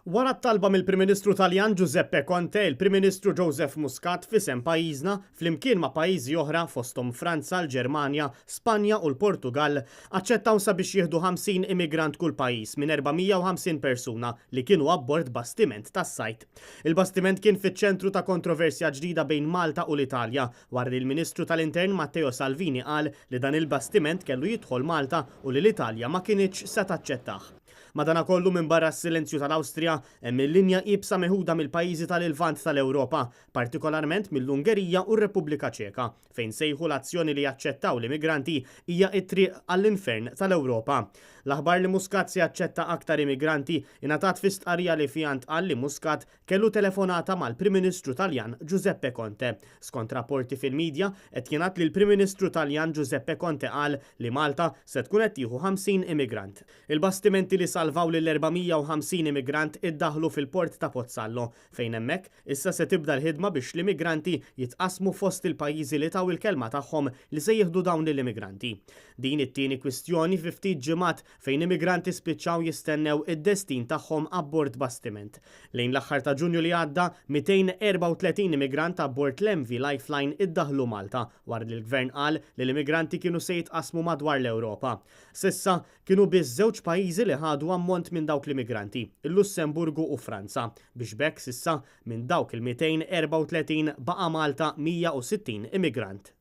Wara t-talba mill-Prim Ministru Taljan Giuseppe Conte, il-Prim Ministru Joseph Muscat fisem pajjiżna flimkien ma' pajjiżi oħra fosthom Franza, l-Ġermanja, Spanja u l-Portugal aċċettaw sabiex jieħdu 50 immigrant kull pajjiż minn 450 persuna li kienu abbord bastiment tas-sajt. Il-bastiment kien fiċ-ċentru ta' kontroversja ġdida bejn Malta u l-Italja wara li l-Ministru tal-Intern Matteo Salvini qal li dan il-bastiment kellu jidħol Malta u li l-Italja ma kienitx se taċċettah. Madanakollu minn barra s-silenzju tal-Awstrija hemm il-linja qibsa meħuda mill-pajjiżi tal-Ilvant tal-Ewropa, partikolarment mill-Ungerija u r-Repubblika Ċeka, fejn sejħu l-azzjoni li jaċċettaw l-immigranti hija t-triq għall-infern tal-Ewropa. L-aħbar li Muscat se jaċċetta aktar immigranti ingħatat fi stqarrija li fija ntqal li Muscat kellu telefonata mal-Prim Ministru Taljan Giuseppe Conte. Skont rapporti fil-medja qed jingħad li l-Prim Ministru Taljan Giuseppe Conte qal li Malta se tkun qed tieħu 50 immigrant. Il-bastimenti li salvaw lil 450 immigrant iddaħlu fil-port ta' Pozzallo, fejn hemmhekk issa se tibda l-ħidma biex l-immigranti jitqasmu fost il-pajjiżi li taw il-kelma tagħhom li se jieħdu dawn lill-immigranti. Din it-tieni kwistjoni fi ftit ġimgħat fejn immigranti spiċċaw jistennew id-destin tagħhom abbord bastiment. Lejn l-aħħar ta' Ġunju li għadda 234 immigrant abbord l-MV Lifeline iddaħlu Malta wara li l-Gvern qal li l-immigranti kienu se jitqasmu madwar l-Ewropa. Sissa kienu biss żewġ pajjiżi li ħadu ammont minn dawk l-immigranti, il-Lussemburgu u Franza, biex bekk sissa minn dawk il-234 baqa' Malta 160 immigrant.